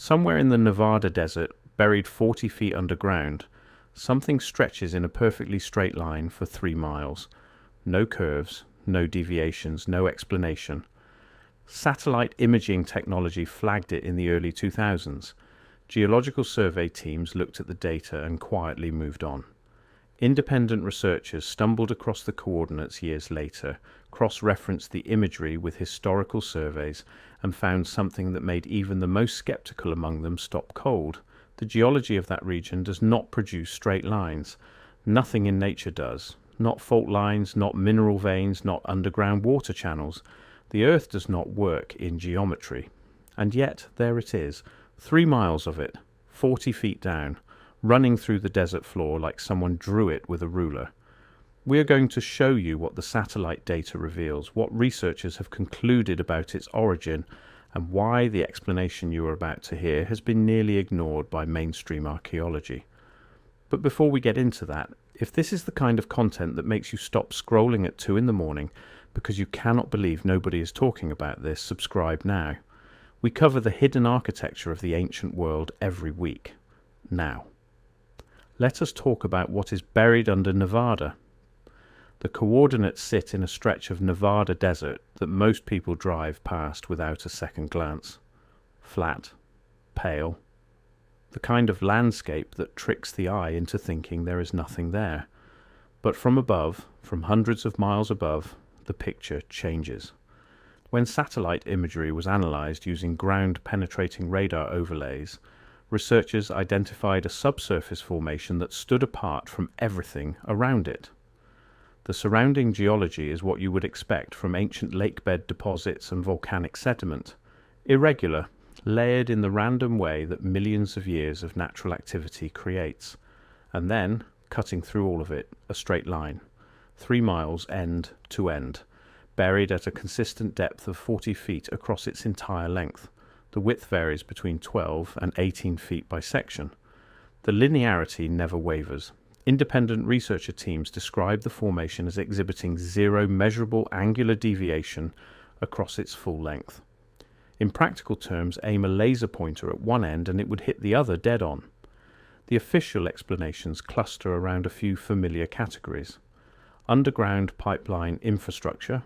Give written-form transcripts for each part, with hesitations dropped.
Somewhere in the Nevada desert, buried 40 feet underground, something stretches in a perfectly straight line for 3 miles. No curves, no deviations, no explanation. Satellite imaging technology flagged it in the early 2000s. Geological survey teams looked at the data and quietly moved on. Independent researchers stumbled across the coordinates years later, cross-referenced the imagery with historical surveys, and found something that made even the most skeptical among them stop cold. The geology of that region does not produce straight lines. Nothing in nature does. Not fault lines, not mineral veins, not underground water channels. The Earth does not work in geometry. And yet, there it is, 3 miles of it, 40 feet down, running through the desert floor like someone drew it with a ruler. We are going to show you what the satellite data reveals, what researchers have concluded about its origin, and why the explanation you are about to hear has been nearly ignored by mainstream archaeology. But before we get into that, if this is the kind of content that makes you stop scrolling at 2 in the morning because you cannot believe nobody is talking about this, subscribe now. We cover the hidden architecture of the ancient world every week. Now, let us talk about what is buried under Nevada. The coordinates sit in a stretch of Nevada desert that most people drive past without a second glance. Flat, pale, the kind of landscape that tricks the eye into thinking there is nothing there. But from above, from hundreds of miles above, the picture changes. When satellite imagery was analyzed using ground-penetrating radar overlays, researchers identified a subsurface formation that stood apart from everything around it. The surrounding geology is what you would expect from ancient lakebed deposits and volcanic sediment, irregular, layered in the random way that millions of years of natural activity creates, and then, cutting through all of it, a straight line, 3 miles end to end, buried at a consistent depth of 40 feet across its entire length. The width varies between 12 and 18 feet by section. The linearity never wavers. Independent researcher teams describe the formation as exhibiting 0 measurable angular deviation across its full length. In practical terms, aim a laser pointer at one end and it would hit the other dead on. The official explanations cluster around a few familiar categories: underground pipeline infrastructure,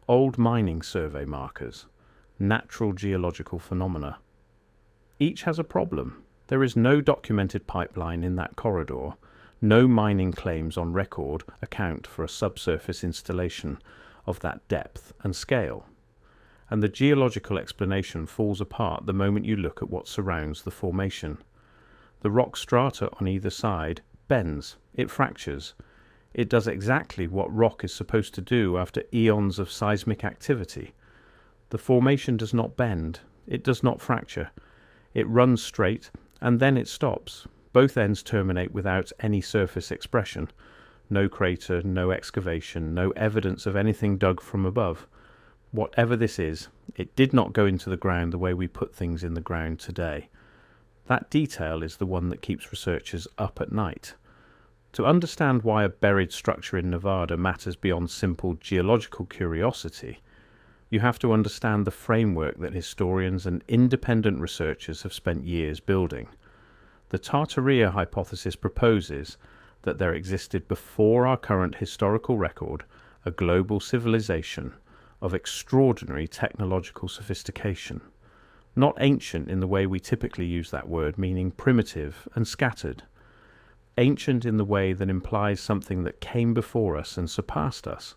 old mining survey markers, natural geological phenomena. Each has a problem. There is no documented pipeline in that corridor. No mining claims on record account for a subsurface installation of that depth and scale. And the geological explanation falls apart the moment you look at what surrounds the formation. The rock strata on either side bends, it fractures. It does exactly what rock is supposed to do after eons of seismic activity. The formation does not bend, it does not fracture. It runs straight, and then it stops. Both ends terminate without any surface expression. No crater, no excavation, no evidence of anything dug from above. Whatever this is, it did not go into the ground the way we put things in the ground today. That detail is the one that keeps researchers up at night. To understand why a buried structure in Nevada matters beyond simple geological curiosity, you have to understand the framework that historians and independent researchers have spent years building. The Tartaria hypothesis proposes that there existed before our current historical record a global civilization of extraordinary technological sophistication. Not ancient in the way we typically use that word, meaning primitive and scattered. Ancient in the way that implies something that came before us and surpassed us.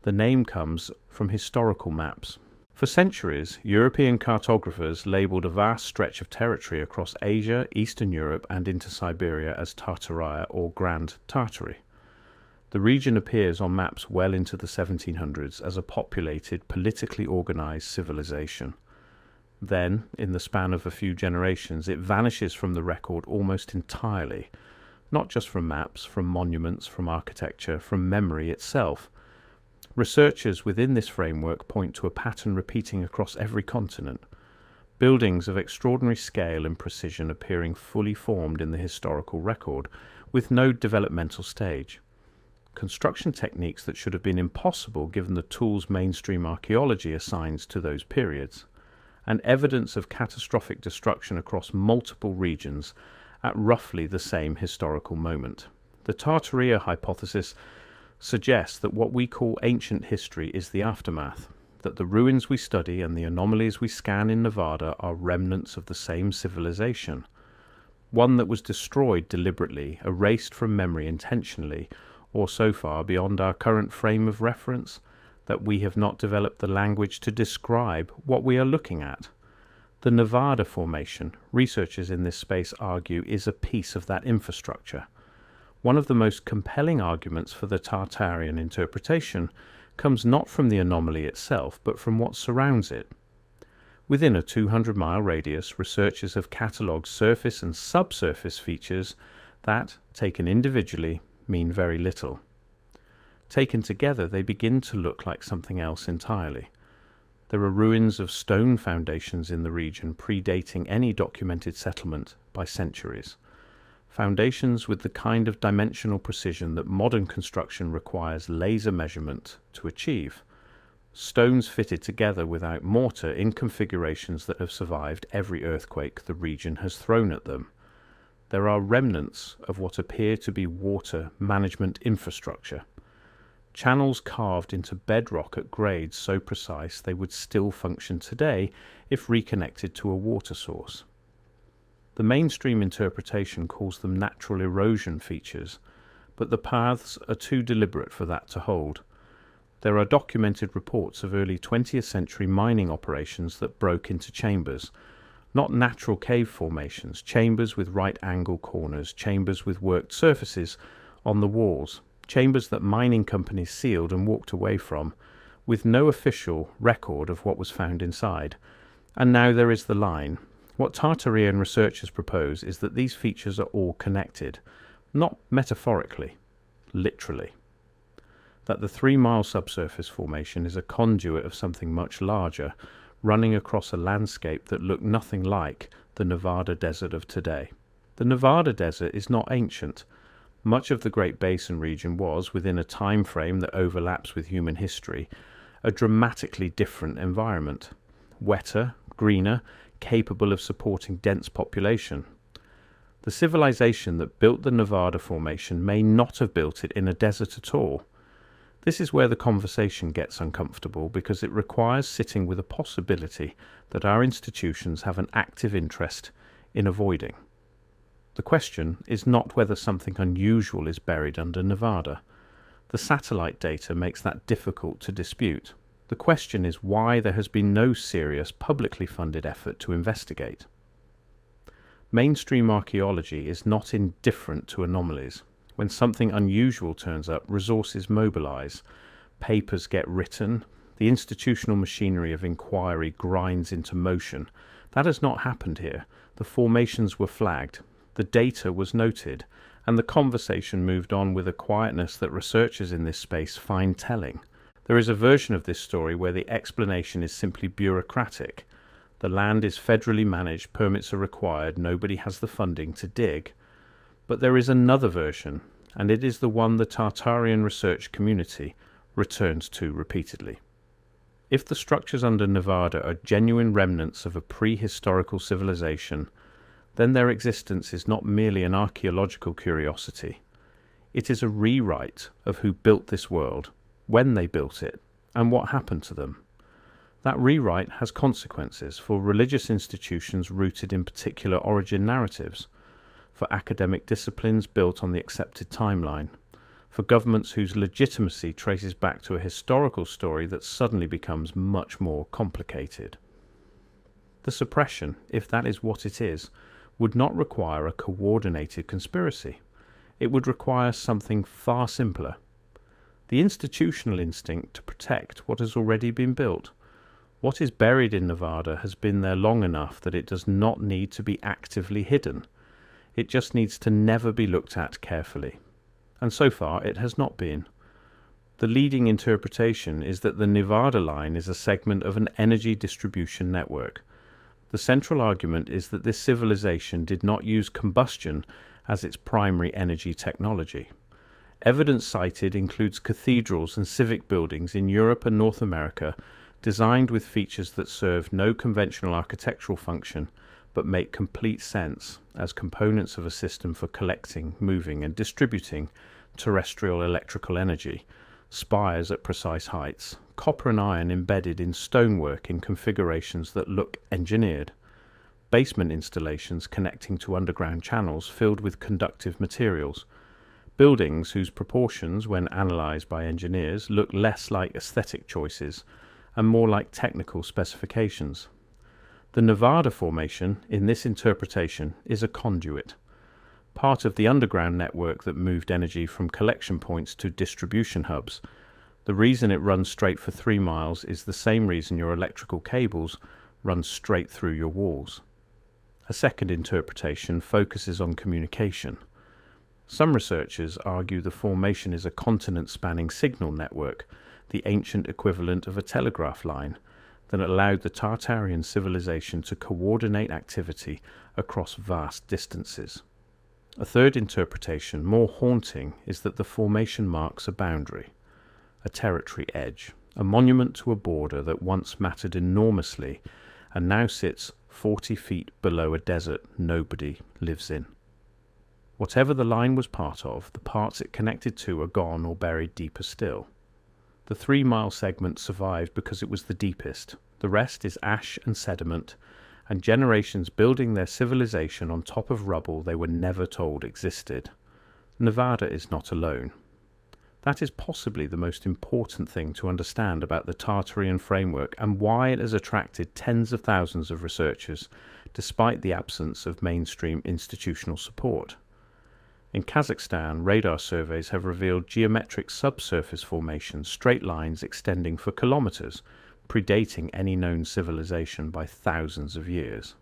The name comes from historical maps. For centuries, European cartographers labelled a vast stretch of territory across Asia, Eastern Europe and into Siberia as Tartaria or Grand Tartary. The region appears on maps well into the 1700s as a populated, politically organised civilization. Then, in the span of a few generations, it vanishes from the record almost entirely, not just from maps, from monuments, from architecture, from memory itself. Researchers within this framework point to a pattern repeating across every continent. Buildings of extraordinary scale and precision appearing fully formed in the historical record, with no developmental stage. Construction techniques that should have been impossible given the tools mainstream archaeology assigns to those periods. and evidence of catastrophic destruction across multiple regions at roughly the same historical moment. The Tartaria hypothesis suggests that what we call ancient history is the aftermath, that the ruins we study and the anomalies we scan in Nevada are remnants of the same civilization, one that was destroyed deliberately, erased from memory intentionally, or so far beyond our current frame of reference that we have not developed the language to describe what we are looking at. The Nevada Formation, researchers in this space argue, is a piece of that infrastructure. One of the most compelling arguments for the Tartarian interpretation comes not from the anomaly itself, but from what surrounds it. Within a 200-mile radius, researchers have catalogued surface and subsurface features that, taken individually, mean very little. Taken together, they begin to look like something else entirely. There are ruins of stone foundations in the region predating any documented settlement by centuries. Foundations with the kind of dimensional precision that modern construction requires laser measurement to achieve. Stones fitted together without mortar in configurations that have survived every earthquake the region has thrown at them. There are remnants of what appear to be water management infrastructure. Channels carved into bedrock at grades so precise they would still function today if reconnected to a water source. The mainstream interpretation calls them natural erosion features, but the paths are too deliberate for that to hold. There are documented reports of early 20th century mining operations that broke into chambers, not natural cave formations, chambers with right angle corners, chambers with worked surfaces on the walls, chambers that mining companies sealed and walked away from, with no official record of what was found inside. And now there is the line. What Tartarian researchers propose is that these features are all connected, not metaphorically, literally. That the 3-mile subsurface formation is a conduit of something much larger, running across a landscape that looked nothing like the Nevada desert of today. The Nevada desert is not ancient. Much of the Great Basin region was, within a time frame that overlaps with human history, a dramatically different environment. Wetter, greener, capable of supporting dense population. The civilization that built the Nevada Formation may not have built it in a desert at all. This is where the conversation gets uncomfortable, because it requires sitting with a possibility that our institutions have an active interest in avoiding. The question is not whether something unusual is buried under Nevada. The satellite data makes that difficult to dispute. The question is why there has been no serious publicly funded effort to investigate. Mainstream archaeology is not indifferent to anomalies. When something unusual turns up, resources mobilize, papers get written, the institutional machinery of inquiry grinds into motion. That has not happened here. The formations were flagged, the data was noted, and the conversation moved on with a quietness that researchers in this space find telling. There is a version of this story where the explanation is simply bureaucratic. The land is federally managed, permits are required, nobody has the funding to dig. But there is another version, and it is the one the Tartarian research community returns to repeatedly. If the structures under Nevada are genuine remnants of a prehistorical civilization, then their existence is not merely an archaeological curiosity. It is a rewrite of who built this world, when they built it, and what happened to them. That rewrite has consequences for religious institutions rooted in particular origin narratives, for academic disciplines built on the accepted timeline, for governments whose legitimacy traces back to a historical story that suddenly becomes much more complicated. The suppression, if that is what it is, would not require a coordinated conspiracy. It would require something far simpler. The institutional instinct to protect what has already been built. What is buried in Nevada has been there long enough that it does not need to be actively hidden. It just needs to never be looked at carefully. And so far it has not been. The leading interpretation is that the Nevada line is a segment of an energy distribution network. The central argument is that this civilization did not use combustion as its primary energy technology. Evidence cited includes cathedrals and civic buildings in Europe and North America designed with features that serve no conventional architectural function but make complete sense as components of a system for collecting, moving and distributing terrestrial electrical energy, spires at precise heights, copper and iron embedded in stonework in configurations that look engineered, basement installations connecting to underground channels filled with conductive materials, buildings whose proportions, when analysed by engineers, look less like aesthetic choices and more like technical specifications. The Nevada Formation, in this interpretation, is a conduit, part of the underground network that moved energy from collection points to distribution hubs. The reason it runs straight for 3 miles is the same reason your electrical cables run straight through your walls. A second interpretation focuses on communication. Some researchers argue the formation is a continent-spanning signal network, the ancient equivalent of a telegraph line, that allowed the Tartarian civilization to coordinate activity across vast distances. A third interpretation, more haunting, is that the formation marks a boundary, a territory edge, a monument to a border that once mattered enormously and now sits 40 feet below a desert nobody lives in. Whatever the line was part of, the parts it connected to are gone or buried deeper still. The 3-mile segment survived because it was the deepest. The rest is ash and sediment, and generations building their civilization on top of rubble they were never told existed. Nevada is not alone. That is possibly the most important thing to understand about the Tartarian framework and why it has attracted tens of thousands of researchers, despite the absence of mainstream institutional support. In Kazakhstan, radar surveys have revealed geometric subsurface formations, straight lines extending for kilometers, predating any known civilization by thousands of years.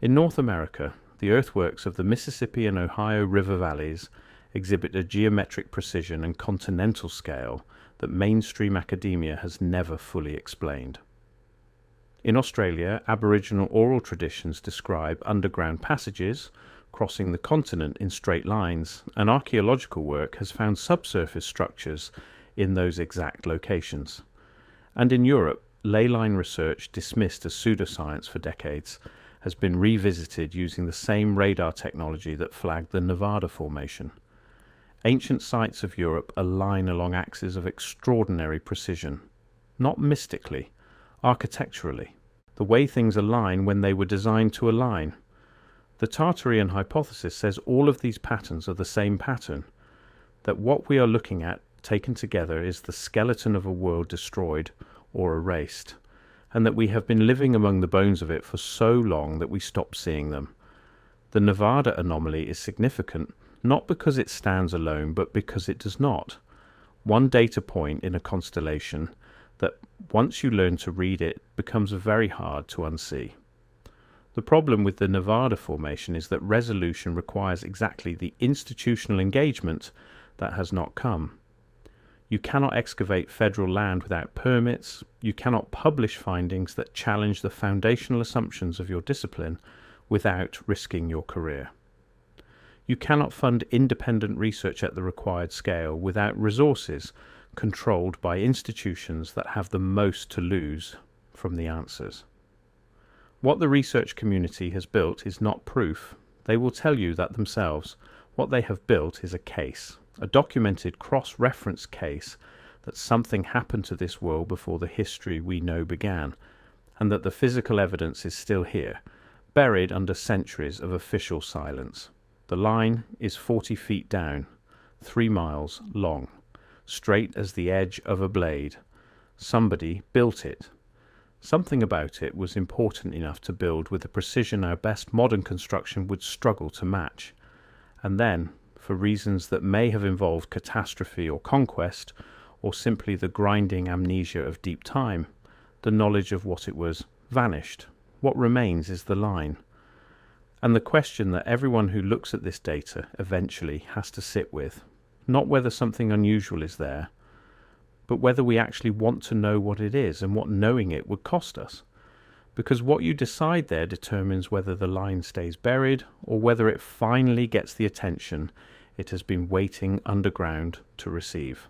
In North America, the earthworks of the Mississippi and Ohio river valleys exhibit a geometric precision and continental scale that mainstream academia has never fully explained. In Australia, Aboriginal oral traditions describe underground passages crossing the continent in straight lines, and archaeological work has found subsurface structures in those exact locations. And in Europe, ley line research, dismissed as pseudoscience for decades, has been revisited using the same radar technology that flagged the Nevada Formation. Ancient sites of Europe align along axes of extraordinary precision, not mystically, architecturally, the way things align when they were designed to align. The Tartarian hypothesis says all of these patterns are the same pattern, that what we are looking at taken together is the skeleton of a world destroyed or erased, and that we have been living among the bones of it for so long that we stopped seeing them. The Nevada anomaly is significant not because it stands alone, but because it does not. One data point in a constellation that, once you learn to read it, becomes very hard to unsee. The problem with the Nevada Formation is that resolution requires exactly the institutional engagement that has not come. You cannot excavate federal land without permits. You cannot publish findings that challenge the foundational assumptions of your discipline without risking your career. You cannot fund independent research at the required scale without resources controlled by institutions that have the most to lose from the answers. What the research community has built is not proof. They will tell you that themselves. What they have built is a case, a documented cross-reference case that something happened to this world before the history we know began, and that the physical evidence is still here, buried under centuries of official silence. The line is 40 feet down, 3 miles long, straight as the edge of a blade. Somebody built it. Something about it was important enough to build with a precision our best modern construction would struggle to match. And then, for reasons that may have involved catastrophe or conquest, or simply the grinding amnesia of deep time, the knowledge of what it was vanished. What remains is the line. And the question that everyone who looks at this data eventually has to sit with, not whether something unusual is there, but whether we actually want to know what it is and what knowing it would cost us. Because what you decide there determines whether the line stays buried or whether it finally gets the attention it has been waiting underground to receive.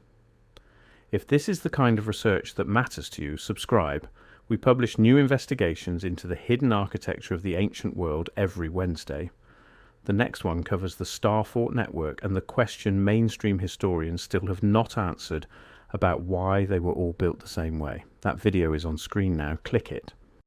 If this is the kind of research that matters to you, subscribe. We publish new investigations into the hidden architecture of the ancient world every Wednesday. The next one covers the Star Fort network and the question mainstream historians still have not answered about why they were all built the same way. That video is on screen now. Click it.